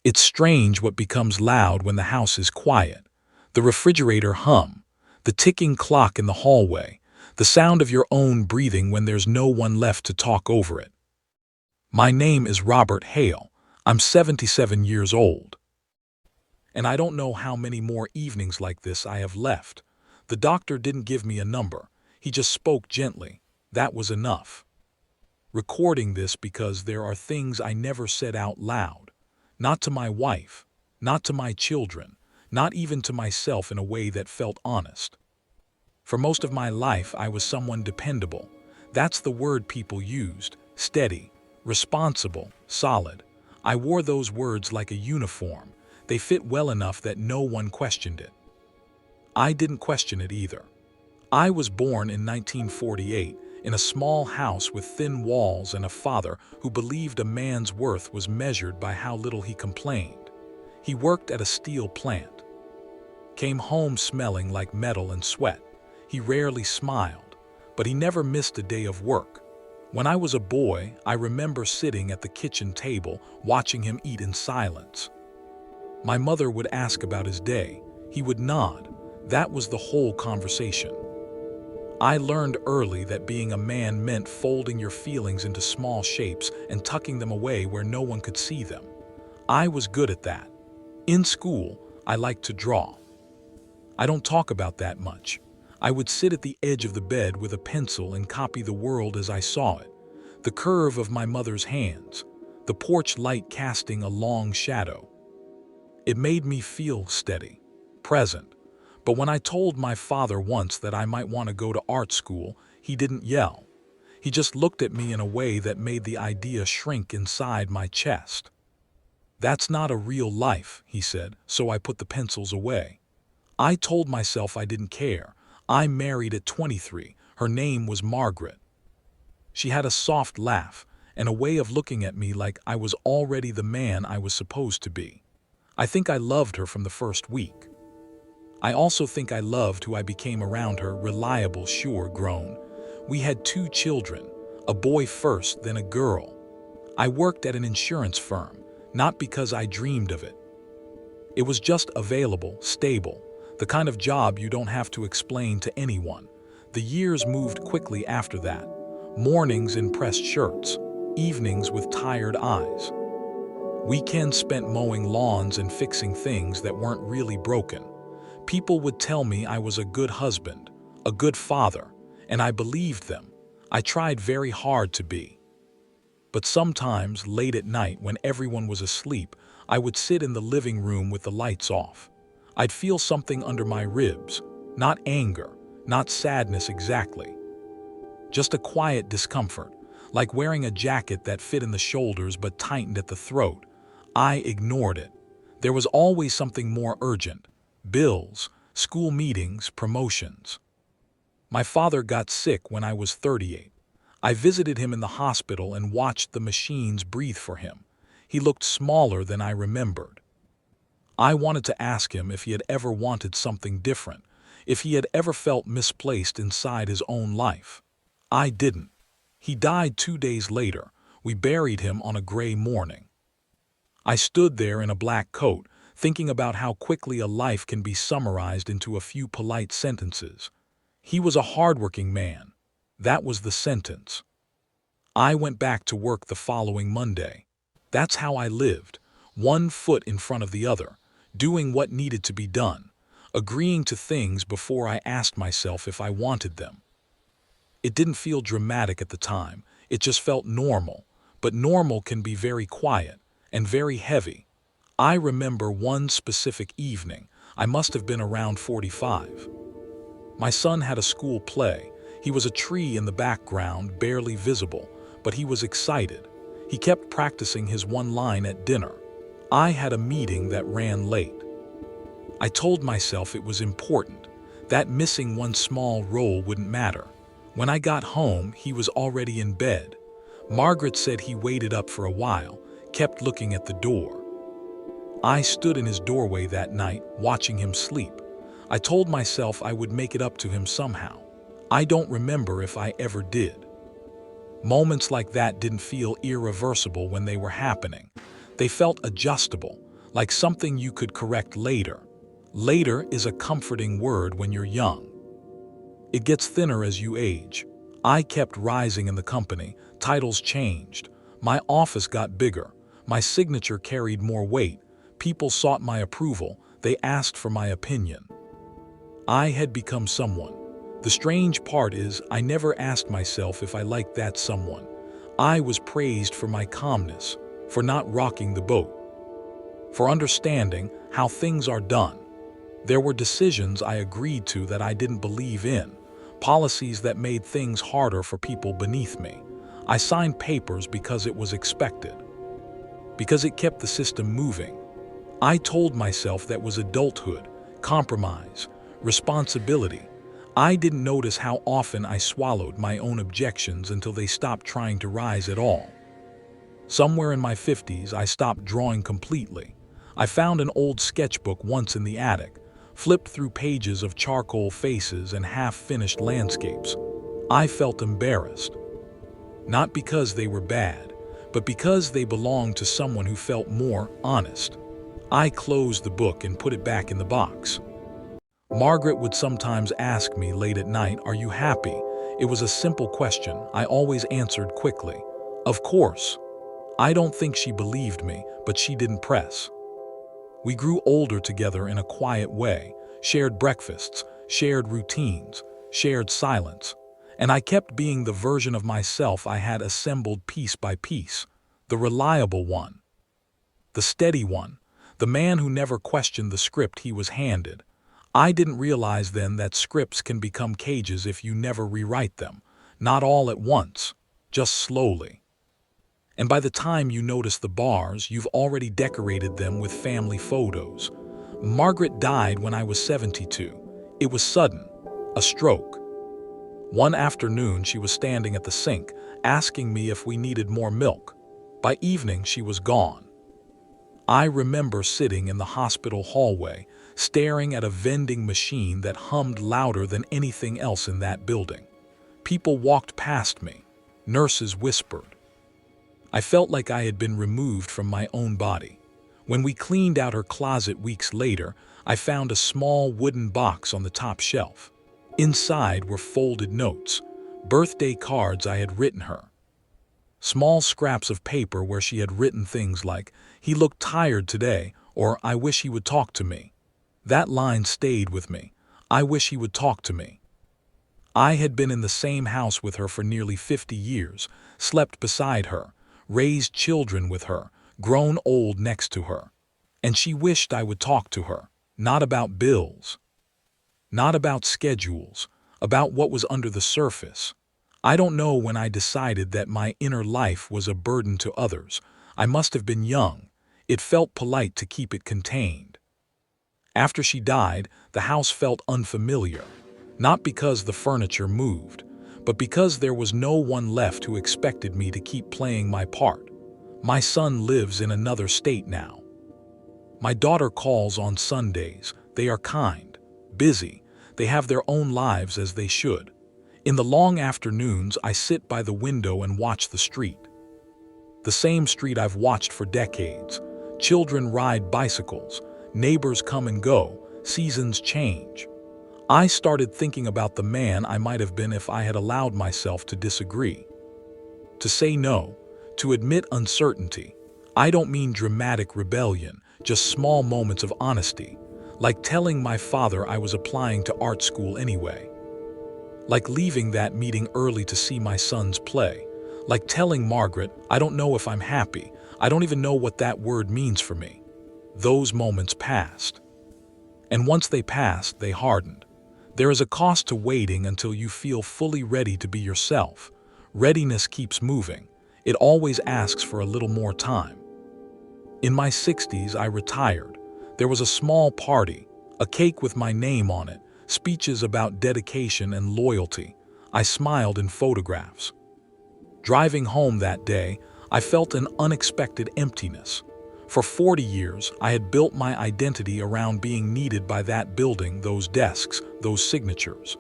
It's strange what becomes loud when the house is quiet. The refrigerator hum, the ticking clock in the hallway, the sound of your own breathing when there's no one left to talk over it. My name is Robert Hale. I'm 77 years old. And I don't know how many more evenings like this I have left. The doctor didn't give me a number. He just spoke gently. That was enough. Recording this because there are things I never said out loud. Not to my wife, not to my children, not even to myself in a way that felt honest. For most of my life, I was someone dependable. That's the word people used. Steady, responsible, solid. I wore those words like a uniform. They fit well enough that no one questioned it. I didn't question it either. I was born in 1948 in a small house with thin walls and a father who believed a man's worth was measured by how little he complained. He worked at a steel plant. Came home smelling like metal and sweat. He rarely smiled, but he never missed a day of work. When I was a boy, I remember sitting at the kitchen table watching him eat in silence. My mother would ask about his day. He would nod. That was the whole conversation. I learned early that being a man meant folding your feelings into small shapes and tucking them away where no one could see them. I was good at that. In school, I liked to draw. I don't talk about that much. I would sit at the edge of the bed with a pencil and copy the world as I saw it. The curve of my mother's hands, the porch light casting a long shadow. It made me feel steady, present. But when I told my father once that I might want to go to art school, he didn't yell. He just looked at me in a way that made the idea shrink inside my chest. "That's not a real life," he said, so I put the pencils away. I told myself I didn't care. I married at 23. Her name was Margaret. She had a soft laugh and a way of looking at me like I was already the man I was supposed to be. I think I loved her from the first week. I also think I loved who I became around her, reliable, sure, grown. We had 2 children, a boy first, then a girl. I worked at an insurance firm, not because I dreamed of it. It was just available, stable, the kind of job you don't have to explain to anyone. The years moved quickly after that. Mornings in pressed shirts, evenings with tired eyes. Weekends spent mowing lawns and fixing things that weren't really broken. People would tell me I was a good husband, a good father, and I believed them. I tried very hard to be. But sometimes, late at night when everyone was asleep, I would sit in the living room with the lights off. I'd feel something under my ribs, not anger, not sadness exactly. Just a quiet discomfort, like wearing a jacket that fit in the shoulders but tightened at the throat. I ignored it. There was always something more urgent. Bills, school meetings, promotions. My father got sick when I was 38. I visited him in the hospital and watched the machines breathe for him. He looked smaller than I remembered. I wanted to ask him if he had ever wanted something different, if he had ever felt misplaced inside his own life. I didn't. He died 2 days later. We buried him on a gray morning. I stood there in a black coat, thinking about how quickly a life can be summarized into a few polite sentences. He was a hardworking man. That was the sentence. I went back to work the following Monday. That's how I lived, one foot in front of the other, doing what needed to be done, agreeing to things before I asked myself if I wanted them. It didn't feel dramatic at the time, it just felt normal, but normal can be very quiet and very heavy. I remember one specific evening. I must have been around 45. My son had a school play. He was a tree in the background, barely visible, but he was excited. He kept practicing his one line at dinner. I had a meeting that ran late. I told myself it was important, that missing one small role wouldn't matter. When I got home, he was already in bed. Margaret said he waited up for a while, kept looking at the door. I stood in his doorway that night, watching him sleep. I told myself I would make it up to him somehow. I don't remember if I ever did. Moments like that didn't feel irreversible when they were happening. They felt adjustable, like something you could correct later. Later is a comforting word when you're young. It gets thinner as you age. I kept rising in the company, titles changed, my office got bigger, my signature carried more weight, people sought my approval, they asked for my opinion. I had become someone. The strange part is I never asked myself if I liked that someone. I was praised for my calmness, for not rocking the boat, for understanding how things are done. There were decisions I agreed to that I didn't believe in, policies that made things harder for people beneath me. I signed papers because it was expected, because it kept the system moving. I told myself that was adulthood, compromise, responsibility. I didn't notice how often I swallowed my own objections until they stopped trying to rise at all. Somewhere in my 50s, I stopped drawing completely. I found an old sketchbook once in the attic, flipped through pages of charcoal faces and half-finished landscapes. I felt embarrassed. Not because they were bad, but because they belonged to someone who felt more honest. I closed the book and put it back in the box. Margaret would sometimes ask me late at night, "Are you happy?" It was a simple question. I always answered quickly, "Of course." I don't think she believed me, but she didn't press. We grew older together in a quiet way, shared breakfasts, shared routines, shared silence. And I kept being the version of myself I had assembled piece by piece, the reliable one, the steady one, the man who never questioned the script he was handed. I didn't realize then that scripts can become cages if you never rewrite them, not all at once, just slowly. And by the time you notice the bars, you've already decorated them with family photos. Margaret died when I was 72. It was sudden, a stroke. One afternoon, she was standing at the sink, asking me if we needed more milk. By evening, she was gone. I remember sitting in the hospital hallway, staring at a vending machine that hummed louder than anything else in that building. People walked past me. Nurses whispered. I felt like I had been removed from my own body. When we cleaned out her closet weeks later, I found a small wooden box on the top shelf. Inside were folded notes, birthday cards I had written her. Small scraps of paper where she had written things like, "He looked tired today," or "I wish he would talk to me." That line stayed with me. I wish he would talk to me. I had been in the same house with her for nearly 50 years, slept beside her, raised children with her, grown old next to her. And she wished I would talk to her, not about bills, not about schedules, about what was under the surface. I don't know when I decided that my inner life was a burden to others. I must have been young. It felt polite to keep it contained. After she died, the house felt unfamiliar, not because the furniture moved, but because there was no one left who expected me to keep playing my part. My son lives in another state now. My daughter calls on Sundays. They are kind, busy. They have their own lives as they should. In the long afternoons, I sit by the window and watch the street. The same street I've watched for decades. Children ride bicycles, neighbors come and go, seasons change. I started thinking about the man I might have been if I had allowed myself to disagree, to say no, to admit uncertainty. I don't mean dramatic rebellion, just small moments of honesty, like telling my father I was applying to art school anyway, like leaving that meeting early to see my sons play, like telling Margaret, "I don't know if I'm happy. I don't even know what that word means for me." Those moments passed. And once they passed, they hardened. There is a cost to waiting until you feel fully ready to be yourself. Readiness keeps moving. It always asks for a little more time. In my 60s, I retired. There was a small party, a cake with my name on it, speeches about dedication and loyalty. I smiled in photographs. Driving home that day, I felt an unexpected emptiness. For 40 years, I had built my identity around being needed by that building, those desks, those signatures.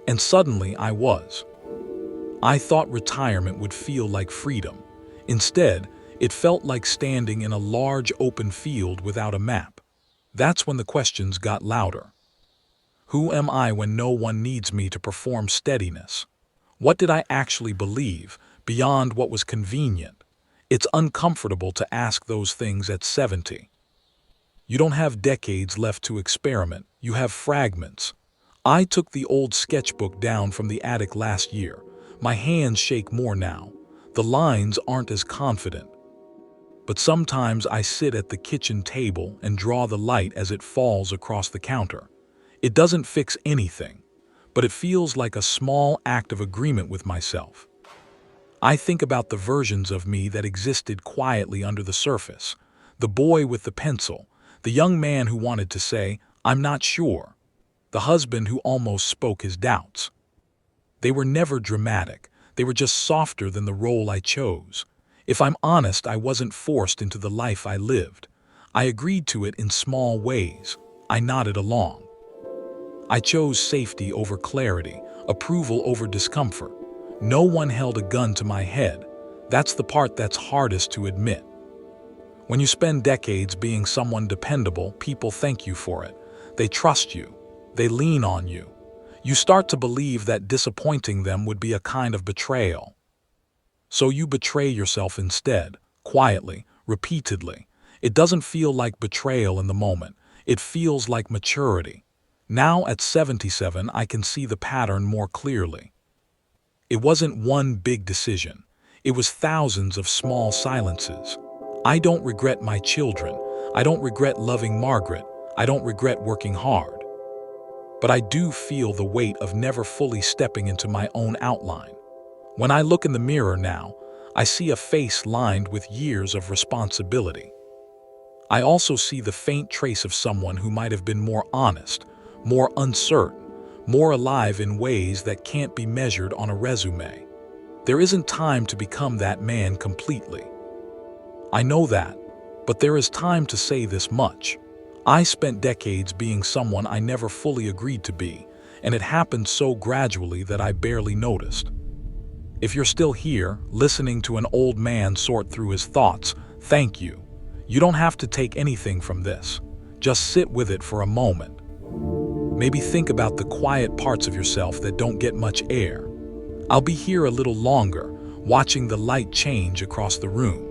And suddenly I was. I thought retirement would feel like freedom. Instead, It felt like standing in a large open field without a map. That's when the questions got louder. Who am I when no one needs me to perform steadiness? What did I actually believe, beyond what was convenient? It's uncomfortable to ask those things at 70. You don't have decades left to experiment, you have fragments. I took the old sketchbook down from the attic last year. My hands shake more now. The lines aren't as confident. But sometimes I sit at the kitchen table and draw the light as it falls across the counter. It doesn't fix anything, but it feels like a small act of agreement with myself. I think about the versions of me that existed quietly under the surface. The boy with the pencil, the young man who wanted to say, "I'm not sure," the husband who almost spoke his doubts. They were never dramatic, they were just softer than the role I chose. If I'm honest, I wasn't forced into the life I lived. I agreed to it in small ways. I nodded along. I chose safety over clarity, approval over discomfort. No one held a gun to my head. That's the part that's hardest to admit. When you spend decades being someone dependable, people thank you for it. They trust you. They lean on you. You start to believe that disappointing them would be a kind of betrayal. So you betray yourself instead, quietly, repeatedly. It doesn't feel like betrayal in the moment. It feels like maturity. Now at 77, I can see the pattern more clearly. It wasn't one big decision. It was thousands of small silences. I don't regret my children. I don't regret loving Margaret. I don't regret working hard. But I do feel the weight of never fully stepping into my own outline. When I look in the mirror now, I see a face lined with years of responsibility. I also see the faint trace of someone who might have been more honest, more uncertain, more alive in ways that can't be measured on a resume. There isn't time to become that man completely. I know that, but there is time to say this much. I spent decades being someone I never fully agreed to be, and it happened so gradually that I barely noticed. If you're still here, listening to an old man sort through his thoughts, thank you. You don't have to take anything from this. Just sit with it for a moment. Maybe think about the quiet parts of yourself that don't get much air. I'll be here a little longer, watching the light change across the room.